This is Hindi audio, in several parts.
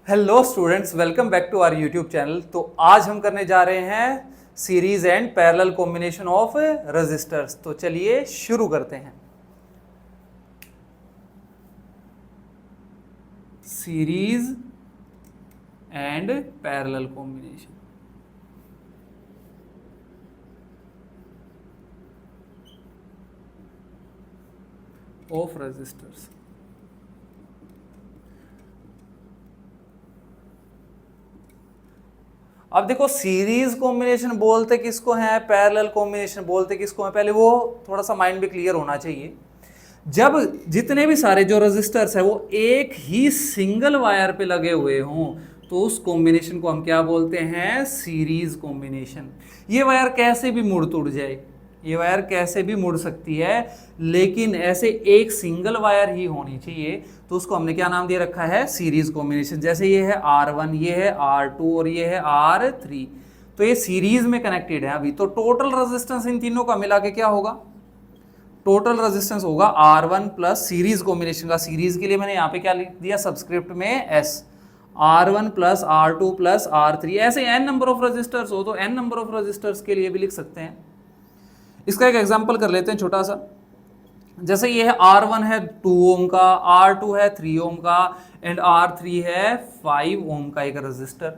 Hello students, welcome back to our YouTube channel. तो आज हम करने जा रहे हैं series and parallel combination of resistors. तो चलिए शुरू करते हैं। Series and parallel combination of resistors. अब देखो, सीरीज कॉम्बिनेशन बोलते किसको है, पैरेलल कॉम्बिनेशन बोलते किसको है, पहले वो थोड़ा सा माइंड में क्लियर होना चाहिए। जब जितने भी सारे जो रजिस्टर्स है वो एक ही सिंगल वायर पे लगे हुए हों तो उस कॉम्बिनेशन को हम क्या बोलते हैं, सीरीज कॉम्बिनेशन। ये वायर कैसे भी मुड़ तुड़ जाए, ये वायर कैसे भी मुड़ सकती है, लेकिन ऐसे एक सिंगल वायर ही होनी चाहिए, तो उसको हमने क्या नाम दे रखा है, सीरीज कॉम्बिनेशन। जैसे ये है R1, ये है R2 और ये है R3, तो ये सीरीज में कनेक्टेड है। अभी तो टोटल रेजिस्टेंस इन तीनों का मिला के क्या होगा, टोटल रेजिस्टेंस होगा R1 प्लस सीरीज कॉम्बिनेशन का। सीरीज के लिए मैंने यहाँ पे क्या लिख दिया सब्सक्रिप्ट में S, R1 plus R2 plus R3। ऐसे n नंबर ऑफ रजिस्टर्स हो तो n नंबर ऑफ रजिस्टर्स के लिए भी लिख सकते हैं। इसका एक एग्जांपल कर लेते हैं छोटा सा। जैसे ये है R1 है 2 ओम का, R2 है 3 ओम का एंड R3 है 5 ओम का एक रजिस्टर।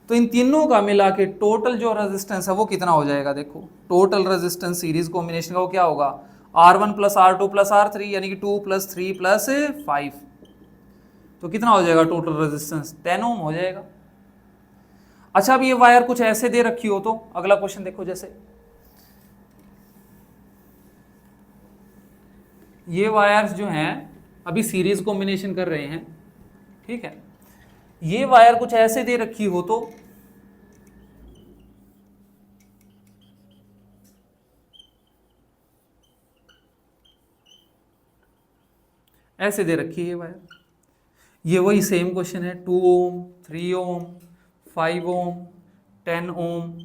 तो इन तीनों का मिला के टोटल जो रेजिस्टेंस है वो कितना हो जाएगा, देखो टोटल रेजिस्टेंस सीरीज कॉम्बिनेशन का वो क्या होगा, R1 plus R2 plus R3 यानी कि 2 प्लस 3 प्लस 5। तो कितना हो जाएगा टोटल रेजिस्टेंस, 10 ओम हो जाएगा। अच्छा, अब ये वायर कुछ ऐसे दे रखी हो तो अगला क्वेश्चन देखो। जैसे ये वायर्स जो हैं अभी सीरीज कॉम्बिनेशन कर रहे हैं, ठीक है। ये वायर कुछ ऐसे दे रखी हो तो ऐसे दे रखी है ये वायर। ये वही सेम क्वेश्चन है, 2 ओम 3 ओम 5 ओम 10 ओम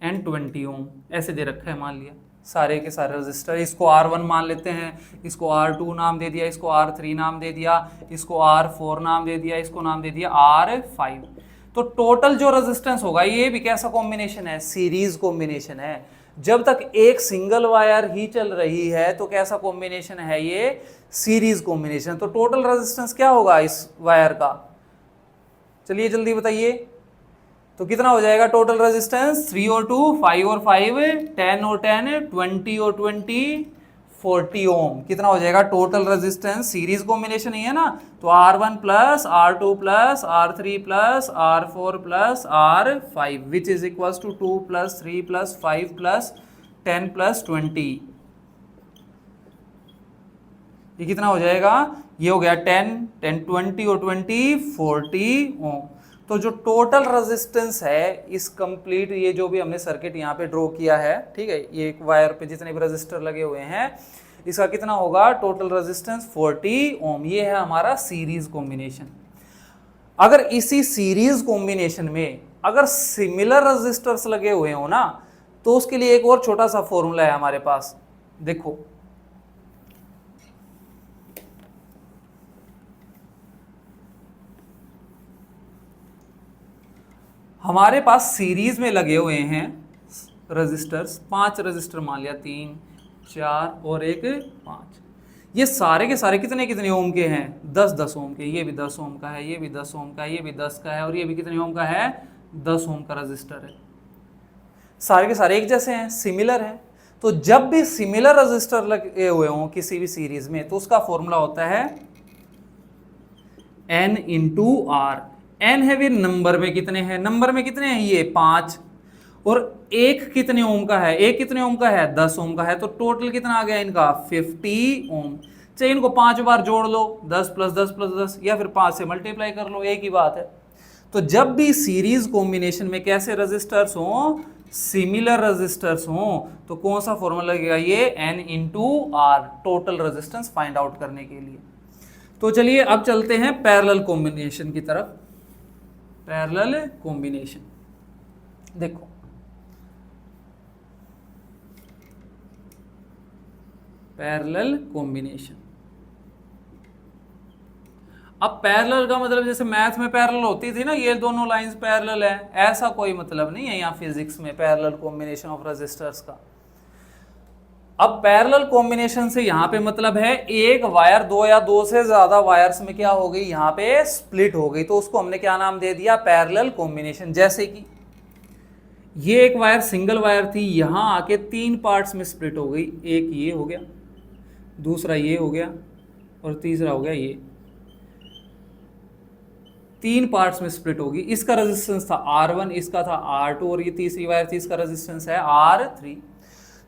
एंड 20 ओम ऐसे दे रखा है। मान लिया सारे के सारे रजिस्टर, इसको R1 मान लेते हैं, इसको R2 नाम दे दिया, इसको R3 नाम दे दिया, इसको R4 नाम दे दिया, इसको नाम दे दिया R5। तो टोटल जो रेजिस्टेंस होगा, ये भी कैसा कॉम्बिनेशन है, सीरीज कॉम्बिनेशन है। जब तक एक सिंगल वायर ही चल रही है तो कैसा कॉम्बिनेशन है ये, सीरीज कॉम्बिनेशन। तो टोटल रेजिस्टेंस क्या होगा इस वायर का, चलिए जल्दी बताइए। तो कितना हो जाएगा टोटल रेजिस्टेंस, 3 और 2 5 और 5 10 और 10 20 और 20 40 ओम। कितना हो जाएगा टोटल रेजिस्टेंस, सीरीज कॉम्बिनेशन ही है ना। तो R1 plus R2 plus R3 plus R4 plus R5 which is equal to 2 plus 3 plus 5 plus 10 plus 20। ये कितना हो जाएगा, ये हो गया 10 10 20 और 20 40 ओम। तो जो टोटल रेजिस्टेंस है इस कंप्लीट, ये जो भी हमने सर्किट यहाँ पे ड्रॉ किया है, ठीक है, ये एक वायर पे जितने भी रेजिस्टर लगे हुए हैं, इसका कितना होगा टोटल रेजिस्टेंस 40 ओम। ये है हमारा सीरीज कॉम्बिनेशन। अगर इसी सीरीज कॉम्बिनेशन में अगर सिमिलर रेजिस्टर्स लगे हुए हो ना, तो उसके लिए एक और छोटा सा फॉर्मूला है हमारे पास। देखो हमारे पास सीरीज में लगे हुए हैं रजिस्टर्स, 5 रजिस्टर मान लिया, 3 4 और एक 5। ये सारे के सारे कितने कितने ओम के हैं, 10 10 ओम के। ये भी 10 ओम का है, ये भी 10 ओम का है, ये भी 10 का है और ये भी कितने ओम का है, 10 ओम का रजिस्टर है। सारे के सारे एक जैसे हैं, सिमिलर हैं। तो जब भी सिमिलर रजिस्टर लगे हुए हों किसी भी सीरीज में तो उसका फॉर्मूला होता है N इंटू आर। एन है भी नंबर में कितने हैं, नंबर में कितने हैं ये 5, और एक कितने ओम का है, एक कितने ओम का है, 10 ओम का है। तो टोटल कितना आ गया इनका, 50 ओम। चाहिए इनको 5 बार जोड़ लो, 10 प्लस 10 प्लस 10, या फिर 5 से मल्टीप्लाई कर लो, एक ही बात है। तो जब भी सीरीज कॉम्बिनेशन में कैसे रजिस्टर्स हों, सिमिलर रजिस्टर्स हों, तो कौन सा फॉर्मूला लगेगा, ये N into R, total resistance find out करने के लिए। तो चलिए अब चलते हैं पैरेलल कॉम्बिनेशन की तरफ। पैरेलल कॉम्बिनेशन देखो, पैरेलल कॉम्बिनेशन। अब पैरेलल का मतलब जैसे मैथ में पैरेलल होती थी ना, ये दोनों लाइंस पैरेलल है, ऐसा कोई मतलब नहीं है यहाँ फिजिक्स में पैरेलल कॉम्बिनेशन ऑफ रेजिस्टर्स का। अब पैरेलल कॉम्बिनेशन से यहाँ पे मतलब है एक वायर दो या दो से ज्यादा वायर्स में क्या हो गई, यहाँ पे स्प्लिट हो गई, तो उसको हमने क्या नाम दे दिया, पैरेलल कॉम्बिनेशन। जैसे कि ये एक वायर सिंगल वायर थी, यहां आके तीन पार्ट्स में स्प्लिट हो गई, एक ये हो गया, दूसरा ये हो गया और तीसरा हो गया ये, तीन पार्ट्स में स्प्लिट होगी। इसका रेजिस्टेंस था R1, इसका था R2 और ये तीसरी वायर थी, इसका रेजिस्टेंस है R3।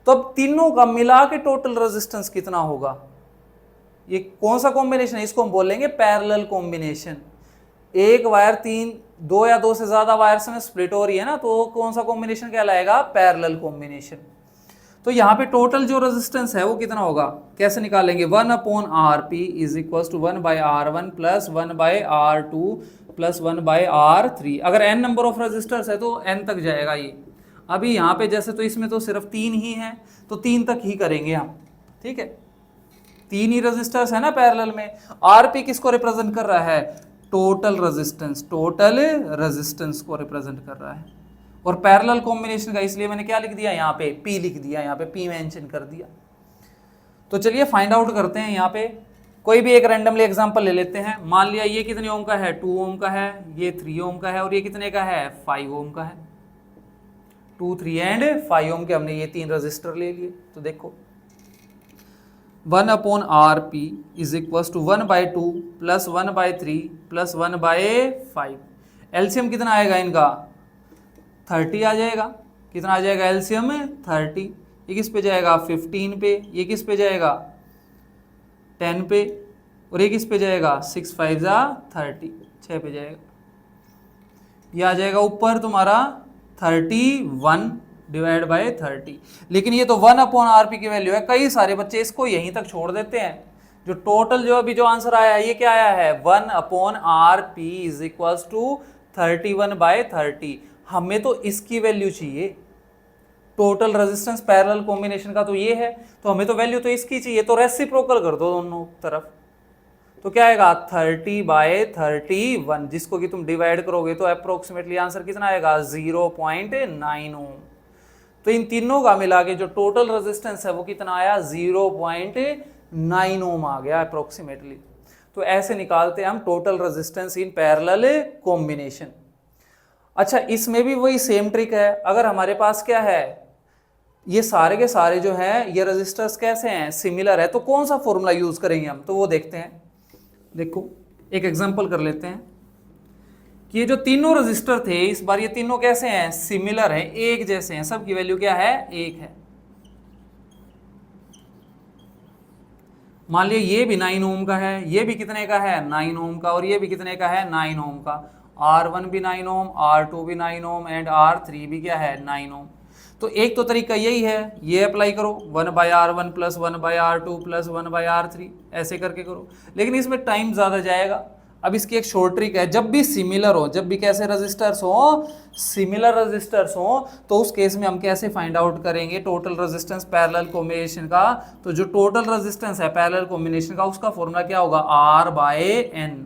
तो अब तीनों का मिला के टोटल रेजिस्टेंस कितना होगा, ये कौन सा कॉम्बिनेशन है, इसको हम बोलेंगे पैरेलल कॉम्बिनेशन। एक वायर तीन दो या दो से ज्यादा वायर्स में स्प्लिट हो रही है ना, तो कौन सा कॉम्बिनेशन कहलाएगा, पैरेलल कॉम्बिनेशन। तो यहाँ पे टोटल जो रेजिस्टेंस है वो कितना होगा, कैसे निकालेंगे, 1/Rp is equal to 1/R1 plus 1/R2 plus 1/R3। अगर n नंबर ऑफ रेजिस्टर्स है तो n तक जाएगा ये। अभी यहाँ पे जैसे तो इसमें तो सिर्फ तीन ही है, तो तीन तक ही करेंगे हम, ठीक है, तीन ही रेजिस्टर्स है ना पैरेलल में। Rp किसको रिप्रेजेंट कर रहा है, टोटल रेजिस्टेंस, टोटल रेजिस्टेंस को रिप्रेजेंट कर रहा है। और पैरेलल कॉम्बिनेशन का इसलिए मैंने क्या लिख दिया, यहाँ पे P लिख दिया, यहाँ पे P मेंशन कर दिया। तो चलिए फाइंड आउट करते हैं। यहाँ पे कोई भी एक रैंडमली एग्जांपल ले लेते हैं। मान लिया ये कितने ओम का है, 2 ओम का है, ये 3 ओम का है और ये कितने का है, 5 ओम का है। 2, 3 एंड 5 ओम के हमने ये तीन रजिस्टर ले लिए। तो देखो 1/Rp is equal to 1/2 plus 1/3 plus 1/5। LCM कितना आएगा इनका, 30 आ जाएगा। कितना आ जाएगा एलसीएम में, 30। ये किस पे जाएगा, 15 पे। ये किस पे जाएगा, 10 पे। और ये किस पे जाएगा, 6 5 जा 30, 6 पे जाएगा। ये आ जाएगा ऊपर तुम्हारा 31 डिवाइड बाय 30। लेकिन ये तो 1/Rp की वैल्यू है, कई सारे बच्चे इसको यहीं तक छोड़ देते हैं। जो टोटल जो अभी जो आंसर आया है ये क्या आया है, 1/Rp इज इक्वल टू 31/30। हमें तो इसकी वैल्यू चाहिए, टोटल रेजिस्टेंस पैरेलल कॉम्बिनेशन का तो ये है, तो हमें तो वैल्यू तो इसकी चाहिए। तो रेसिप्रोकल कर दो दोनों तरफ, तो क्या आएगा 30/31, जिसको कि तुम डिवाइड करोगे तो अप्रोक्सीमेटली आंसर कितना आएगा, 0.9 ओम। तो इन तीनों का मिला के जो टोटल रेजिस्टेंस है वो कितना आया, 0.9 ओम आ गया अप्रोक्सीमेटली। तो ऐसे निकालते हैं हम total resistance in parallel combination. अच्छा, इसमें भी वही सेम ट्रिक है। अगर हमारे पास क्या है, ये सारे के सारे जो है ये रेजिस्टर्स कैसे हैं, सिमिलर है, तो कौन सा फॉर्मूला यूज करेंगे हम, तो वो देखते हैं। देखो एक एग्जांपल कर लेते हैं कि ये जो तीनों रेजिस्टर थे, इस बार ये तीनों कैसे हैं, सिमिलर हैं, एक जैसे हैं, सबकी वैल्यू क्या है, 1 है। मान लिया ये भी 9 ओम का है, ये भी कितने का है, 9 ओम का, और ये भी कितने का है, 9 ओम का। R1 भी 9 ओम, R2 भी 9 ओम एंड R3 भी क्या है, 9 ओम। तो एक तो तरीका यही है, ये अप्लाई करो 1/R1 plus 1/R2 plus 1/R3, ऐसे करके करो। लेकिन इसमें टाइम ज़्यादा जाएगा। अब इसकी एक शॉर्ट ट्रिक है, जब भी सिमिलर हो, जब भी कैसे रजिस्टर्स हो, सिमिलर रजिस्टर्स हो, तो उस केस में हम कैसे फाइंड आउट करेंगे टोटल रेजिस्टेंस पैरेलल कॉम्बिनेशन का। तो जो टोटल रेजिस्टेंस है पैरेलल कॉम्बिनेशन का, उसका फॉर्मूला क्या होगा, R/N।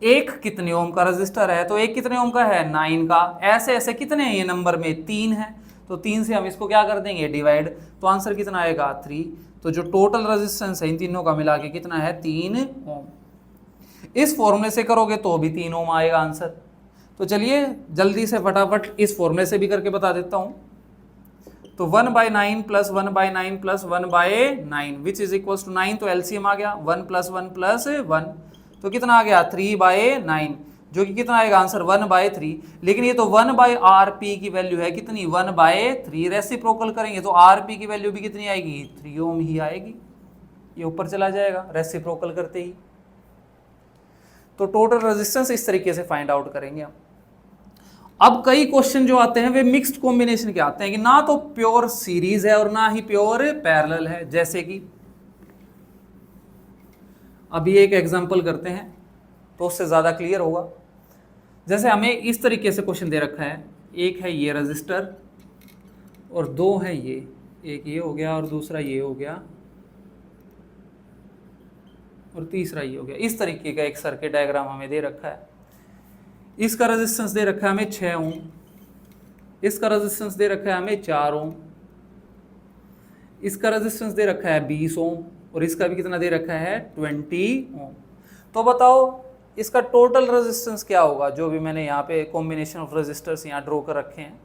एक कितने ओम का रजिस्टर है, तो एक कितने ओम का है, 9 का। ऐसे ऐसे कितने हैं ये नंबर में, 3 है, तो 3 से हम इसको क्या कर देंगे, डिवाइड। तो आंसर कितना आएगा, 3। तो जो टोटल रेजिस्टेंस है इन तीनों का मिला के कितना है, 3 ओम। इस फॉर्मूले से करोगे तो भी 3 ओम आएगा आंसर। तो चलिए जल्दी से फटाफट इस फॉर्मूले से भी करके बता देता हूं। तो 1/9 plus 1/9 plus 1/9 which is equal to 9, तो एलसीएम आ गया 1 + 1 + 1, तो कितना आ गया 3/9, जो कि कितना आएगा आंसर 1/3। लेकिन ये तो 1/Rp की वैल्यू है कितनी, 1/3। रेसिप्रोकल करेंगे तो Rp की वैल्यू भी कितनी आएगी, 3 ओम ही आएगी। ये ऊपर चला जाएगा रेसिप्रोकल करते ही। तो टोटल रेजिस्टेंस इस तरीके से फाइंड आउट करेंगे हम। अब कई क्वेश्चन जो आते हैं वे मिक्स्ड कॉम्बिनेशन के आते हैं, कि ना तो प्योर सीरीज है और ना ही प्योर पैरेलल है। जैसे कि अभी एक एग्जांपल करते हैं तो उससे ज़्यादा क्लियर होगा। जैसे हमें इस तरीके से क्वेश्चन दे रखा है, एक है ये रजिस्टर और दो है ये, एक ये हो गया और दूसरा ये हो गया। और तीसरा ये हो गया। इस तरीके का एक सर्किट डायग्राम हमें दे रखा है। इसका रेजिस्टेंस दे रखा है हमें 6 ओम, इसका रेजिस्टेंस दे रखा है हमें 4 ओम, इसका रेजिस्टेंस दे रखा है 20 ओम और इसका भी कितना दे रखा है 20 ओम। तो बताओ इसका टोटल रेजिस्टेंस क्या होगा, जो भी मैंने यहाँ पे कॉम्बिनेशन ऑफ रेजिस्टर्स यहाँ ड्रॉ कर रखे हैं,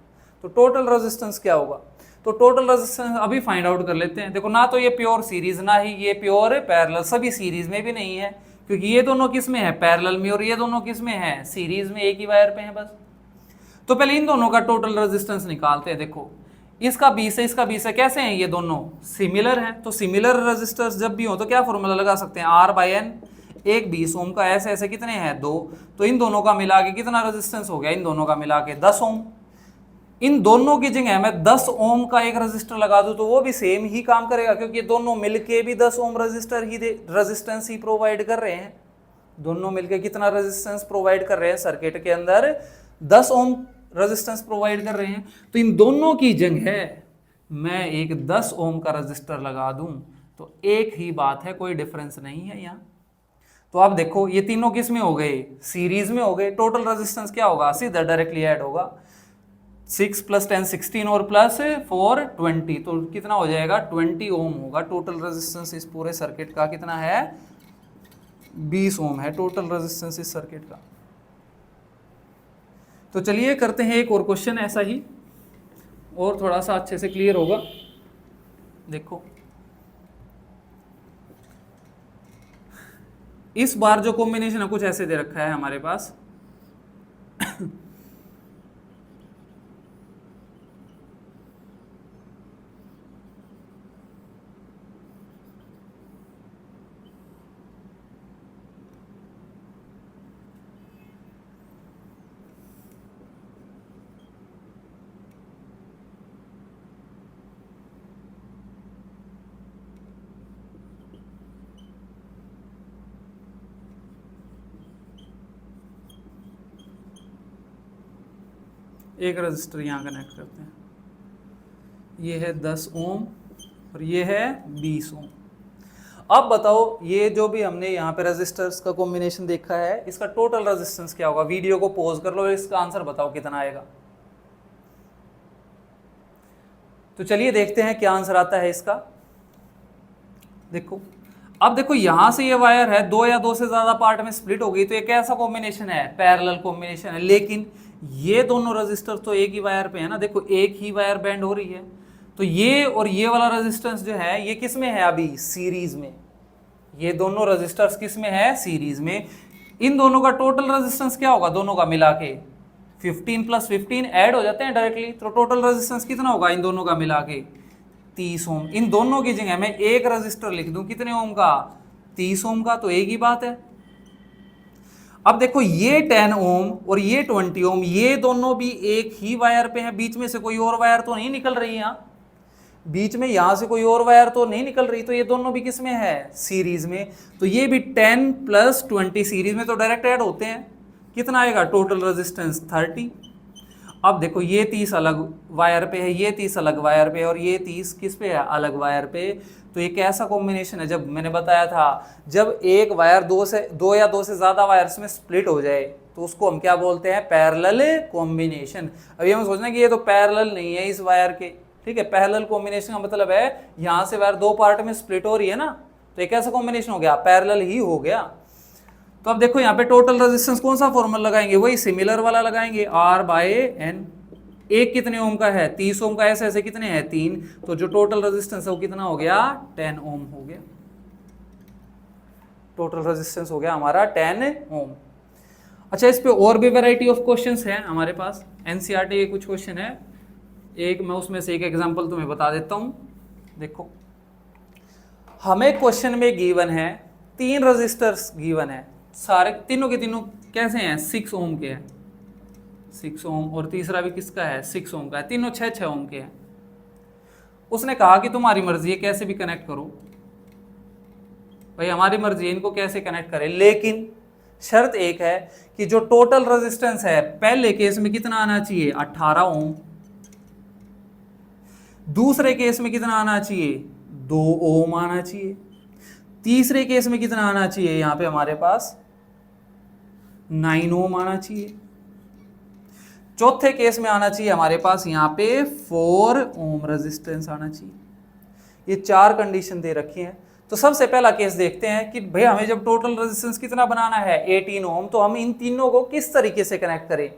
तो टोटल रेजिस्टेंस क्या होगा। तो टोटल रेजिस्टेंस अभी फाइंड आउट कर लेते हैं। देखो ना तो ये प्योर सीरीज ना ही ये प्योर पैरेलल, सभी सीरीज में भी नहीं है क्योंकि ये दोनों किस में है पैरेलल में और ये दोनों किस में है सीरीज में, एक ही वायर पे है बस। तो पहले इन दोनों का टोटल रेजिस्टेंस निकालते हैं। देखो इसका 20 है, इसका 20 है, कैसे हैं ये दोनों सिमिलर हैं। तो सिमिलर रेजिस्टर्स जब भी हो तो क्या फॉर्मूला लगा सकते हैं R/N, एक 20 ओम का ऐसे ऐसे कितने हैं 2, तो इन दोनों का मिला के कितना रेजिस्टेंस हो गया, इन दोनों का मिला के 10 ओम। इन दोनों की जगह मैं 10 ओम का एक रेजिस्टर लगा दूं तो वो भी सेम ही काम करेगा क्योंकि ये दोनों मिलके भी 10 ओम रेजिस्टेंस ही प्रोवाइड कर रहे हैं। दोनों मिलके कितना रेजिस्टेंस प्रोवाइड कर रहे हैं सर्किट के अंदर, 10 ओम रेजिस्टेंस प्रोवाइड कर रहे हैं। तो इन दोनों की जगह मैं एक 10 ओम का रेजिस्टर लगा दूं तो एक ही बात है, कोई डिफरेंस नहीं है यहाँ। तो आप देखो ये तीनों किस में हो गए सीरीज में हो गए। टोटल रेजिस्टेंस क्या होगा, सीधा डायरेक्टली ऐड होगा 6 + 10 16 और +4 20, तो कितना हो जाएगा 20 ओम होगा। टोटल रेजिस्टेंस इस पूरे सर्किट का कितना है 20 ओम है टोटल रेजिस्टेंस इस सर्किट का। तो चलिए करते हैं एक और क्वेश्चन ऐसा ही, और थोड़ा सा अच्छे से क्लियर होगा। देखो इस बार जो कॉम्बिनेशन है कुछ ऐसे दे रखा है हमारे पास एक रजिस्टर यहाँ कनेक्ट करते हैं, ये है 10 ओम और ये है 20 ओम। अब बताओ ये जो भी हमने यहाँ पे रेजिस्टर्स का कॉम्बिनेशन देखा है इसका टोटल रेजिस्टेंस क्या होगा। वीडियो को पॉज कर लो, इसका आंसर बताओ कितना आएगा। तो चलिए देखते हैं क्या आंसर आता है इसका। देखो अब देखो यहां से ये वायर है, दो या दो से ज्यादा पार्ट में स्प्लिट हो गई, तो ये कैसा कॉम्बिनेशन है पैरेलल कॉम्बिनेशन है। लेकिन ये दोनों रेजिस्टर तो एक ही वायर पे है ना, देखो एक ही वायर बैंड हो रही है, तो ये और ये वाला रेजिस्टेंस जो है ये किस में है अभी सीरीज में। ये दोनों रेजिस्टर्स किस में है सीरीज में। इन दोनों का टोटल रेजिस्टेंस क्या होगा दोनों का मिला के 15 + 15 ऐड हो जाते हैं डायरेक्टली, तो टोटल रेजिस्टेंस कितना होगा इन दोनों का मिला के 30 ओम। इन दोनों की जगह मैं एक रेजिस्टर लिख दूं कितने ओम का 30 ओम का, तो एक ही बात है। अब देखो ये 10 ओम और ये 20 ओम ये दोनों भी एक ही वायर पे हैं, बीच में से कोई और वायर तो नहीं निकल रही है, बीच में यहां से कोई और वायर तो नहीं निकल रही, तो ये दोनों भी किस में है सीरीज में। तो ये भी 10 + 20 सीरीज में तो डायरेक्ट ऐड होते हैं, कितना आएगा टोटल रेजिस्टेंस 30। अब देखो ये 30 अलग वायर पे है, ये 30 अलग वायर पे है और ये 30 किस पे है अलग वायर पे। तो ये कैसा कॉम्बिनेशन है, जब मैंने बताया था जब एक वायर दो या दो से ज्यादा वायर्स में स्प्लिट हो जाए तो उसको हम क्या बोलते हैं पैरेलल कॉम्बिनेशन। अभी हम सोचना कि ये तो पैरेलल नहीं है इस वायर के, ठीक है। पैरेलल कॉम्बिनेशन का मतलब है यहां से वायर दो पार्ट में स्प्लिट हो रही है ना, तो एक ऐसा कॉम्बिनेशन हो गया पैरेलल ही हो गया। तो अब देखो यहाँ पे टोटल रेजिस्टेंस कौन सा फॉर्मूला लगाएंगे, वही सिमिलर वाला लगाएंगे R/N। एक कितने ओम का है 30 ओम का, ऐसे ऐसे कितने हैं 3, तो जो टोटल रेजिस्टेंस है वो कितना हो गया 10 ओम हो गया। टोटल रेजिस्टेंस हो गया हमारा 10 ओम। अच्छा इस पे और भी वैरायटी ऑफ क्वेश्चंस हैं हमारे पास, एनसीईआरटी के कुछ क्वेश्चन है, एक मैं उसमें से एक एग्जांपल तुम्हें बता देता हूं। देखो हमें क्वेश्चन में गिवन है 3 रेजिस्टर्स गिवन है, सारे तीनों के तीनों कैसे हैं 6 ओम के हैं, 6 ओम और तीसरा भी किसका है 6 ओम का है, तीनों 6 ओम के हैं। उसने कहा कि तुम्हारी मर्जी है कैसे भी कनेक्ट करो, भाई हमारी मर्जी है इनको कैसे कनेक्ट करें, लेकिन शर्त एक है कि जो टोटल रेजिस्टेंस है पहले केस में कितना आना चाहिए 18 ओम, दूसरे केस में कितना आना चाहिए 2 ओम आना चाहिए, तीसरे केस में कितना आना चाहिए यहां पे हमारे पास 9 ओम आना चाहिए। चौथे केस में आना चाहिए हमारे पास यहां पे 4 ओम रेजिस्टेंस आना चाहिए। ये 4 कंडीशन दे रखी हैं। तो सबसे पहला केस देखते हैं कि भाई हमें जब टोटल रेजिस्टेंस कितना बनाना है 18 ओम, तो हम इन तीनों को किस तरीके से कनेक्ट करें।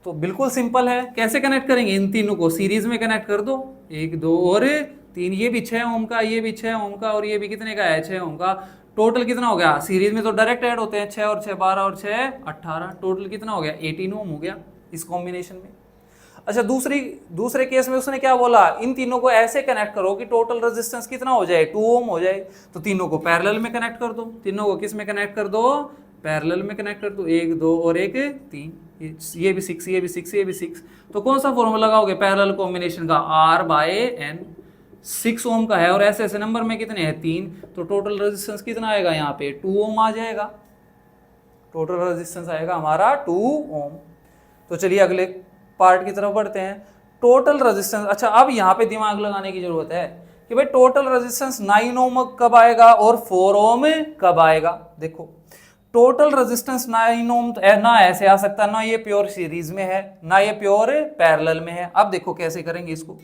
तो बिल्कुल सिंपल है, कैसे कनेक्ट करेंगे, इन तीनों को सीरीज में कनेक्ट कर दो, 1 2 और 3। ये भी 6 ओम का, ये भी 6 ओम का, और ये भी कितने का है 6 ओम का। टोटल कितना हो गया, सीरीज में तो डायरेक्ट ऐड होते हैं, 6 और 6 12 और 6 18, टोटल कितना हो गया 18 ओम हो गया इस कॉम्बिनेशन में। अच्छा दूसरे केस में उसने क्या बोला, इन तीनों को ऐसे कनेक्ट करो कि टोटल रेजिस्टेंस कितना हो जाए 2 ओम हो जाए। तो तीनों को पैरेलल में कनेक्ट कर दो, तीनों को किस में कनेक्ट कर दो, पैरेलल में कनेक्ट कर दो, 1 2 और 1 3, ये भी 6 ये भी 6 ये भी 6। तो कौन सा फॉर्मूला लगाओगे पैरेलल कॉम्बिनेशन का, R/N। 6 ओम का है और ऐसे ऐसे नंबर में कितने हैं 3, तो टोटल रेजिस्टेंस कितना आएगा यहाँ पे 2 ओम आ जाएगा। टोटल रेजिस्टेंस आएगा हमारा 2 ओम। तो चलिए अगले पार्ट की तरफ बढ़ते हैं, टोटल रेजिस्टेंस। अच्छा अब यहाँ पे दिमाग लगाने की जरूरत है कि भाई टोटल रेजिस्टेंस 9 ओम कब आएगा और 4 ओम कब आएगा। देखो टोटल रेजिस्टेंस 9 ओम ना ऐसे आ सकता, ना ये प्योर सीरीज में है, ना ये प्योर पैरेलल में है। अब देखो कैसे करेंगे इसको,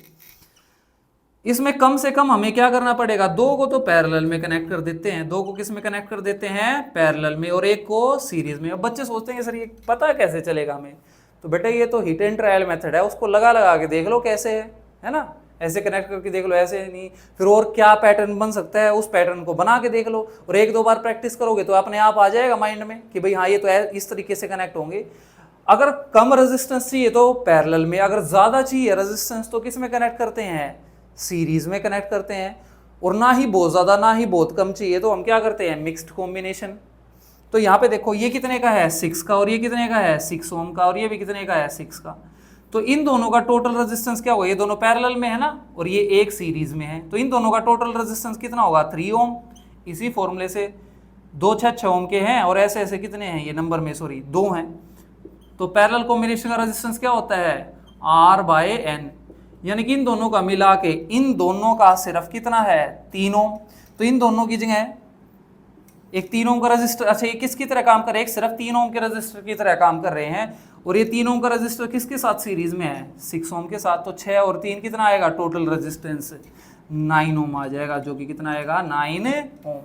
इसमें कम से कम हमें क्या करना पड़ेगा, 2 को तो पैरेलल में कनेक्ट कर देते हैं, 2 को किस में कनेक्ट कर देते हैं पैरेलल में, और 1 को सीरीज में। अब बच्चे सोचते हैं सर ये पता कैसे चलेगा हमें, तो बेटा ये तो हिट एंड ट्रायल मेथड है, उसको लगा लगा के देख लो कैसे है ना, ऐसे कनेक्ट करके देख लो, ऐसे नहीं, फिर और क्या पैटर्न बन सकता है उस पैटर्न को बना के देख लो, और 1 2 बार प्रैक्टिस करोगे तो अपने आप आ जाएगा माइंड में कि भाई हाँ ये तो इस तरीके से कनेक्ट होंगे। अगर कम रेजिस्टेंस चाहिए तो पैरेलल में, अगर ज्यादा चाहिए रेजिस्टेंस तो किस में कनेक्ट करते हैं, सीरीज में कनेक्ट करते हैं, और ना ही बहुत ज्यादा ना ही बहुत कम चाहिए तो हम क्या करते हैं मिक्स्ड कॉम्बिनेशन। तो यहाँ पे देखो ये कितने का है 6 का, और ये कितने का है 6 ओम का, और ये भी कितने का है 6 का। तो इन दोनों का टोटल रेजिस्टेंस क्या होगा, ये दोनों पैरेलल में है ना और ये एक सीरीज में है, तो इन दोनों का टोटल रेजिस्टेंस कितना होगा 3 ओम। इसी फॉर्मूले से 2 6 ओम के हैं और ऐसे ऐसे कितने हैं ये नंबर में, सॉरी 2 हैं। तो पैरेलल कॉम्बिनेशन का रेजिस्टेंस क्या होता है R/N, यानी कि इन दोनों का मिला के इन दोनों का सिर्फ कितना है 3 ओम। तो इन दोनों की जगह एक 3 ओम का रजिस्टर, अच्छा ये किसकी तरह काम कर रहे हैं, एक सिर्फ 3 ओम के रजिस्टर की तरह काम कर रहे हैं, और ये 3 ओम का रजिस्टर किसके साथ सीरीज में है 6 ओम के साथ। तो 6 और 3 कितना आएगा टोटल रेजिस्टेंस 9 ओम आ जाएगा, जो कि कितना आएगा 9 ओम।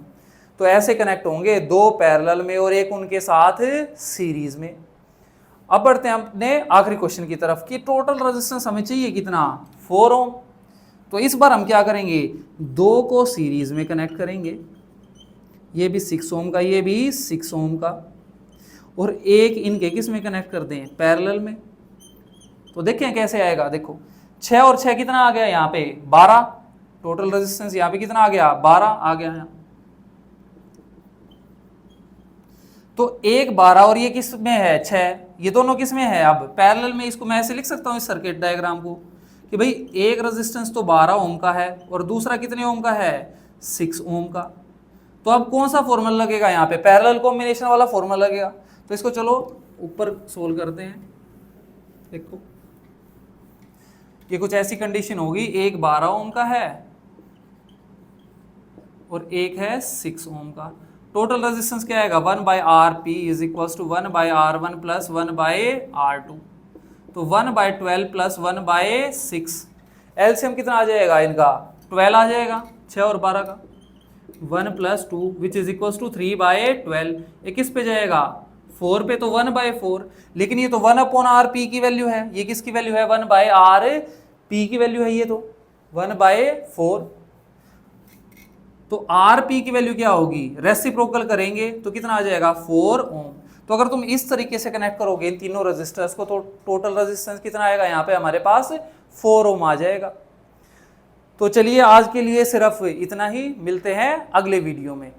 तो ऐसे कनेक्ट होंगे 2 पैरेलल में और 1 उनके साथ सीरीज में। अब बढ़ते हैं अपने आखिरी क्वेश्चन की तरफ कि टोटल रेजिस्टेंस हमें चाहिए कितना 4 ओम। तो इस बार हम क्या करेंगे, 2 को सीरीज में कनेक्ट करेंगे, ये भी 6 ओम का, ये भी 6 ओम का, और एक इनके किस में कनेक्ट कर दें पैरेलल में। तो देखें कैसे आएगा, देखो 6 और 6 कितना आ गया यहाँ पे 12, टोटल रेजिस्टेंस यहाँ पे कितना आ गया 12 आ गया यहाँ। तो 1 12 और ये किस में है 6, ये दोनों किस में है अब पैरेलल में। इसको मैं ऐसे लिख सकता हूँ इस सर्किट डायग्राम को कि भाई एक रेजिस्टेंस तो 12 ओम का है और दूसरा कितने ओम का है 6 ओम का। तो अब कौन सा फॉर्मूला लगेगा यहाँ पे, पैरेलल कॉम्बिनेशन वाला फॉर्मूला लगेगा। तो इसको चलो ऊपर सोल्व करते हैं। देखो ये कुछ ऐसी कंडीशन होगी, एक 12 ओम का है और एक है 6 ओम का। टोटल रेजिस्टेंस क्या आएगा 1/RP is equal to 1/R1 plus 1/R2। तो 1/12 प्लस 1/6, एलसीएम कितना आ जाएगा इनका 12 आ जाएगा 6 और 12 का। 1 plus 2 which is equal to 3/12, ये किस पे जाएगा 4 पे, तो 1/4। लेकिन ये तो 1/RP की वैल्यू है, ये किसकी वैल्यू है 1/RP की वैल्यू है, ये तो 1/4। तो RP की वैल्यू क्या होगी, रेसिप्रोकल करेंगे तो कितना आ जाएगा 4 ओम। तो अगर तुम इस तरीके से कनेक्ट करोगे इन तीनों रेजिस्टर्स को तो टोटल रेजिस्टेंस कितना आएगा यहाँ पे हमारे पास 4 ओम आ जाएगा। तो चलिए आज के लिए सिर्फ इतना ही, मिलते हैं अगले वीडियो में।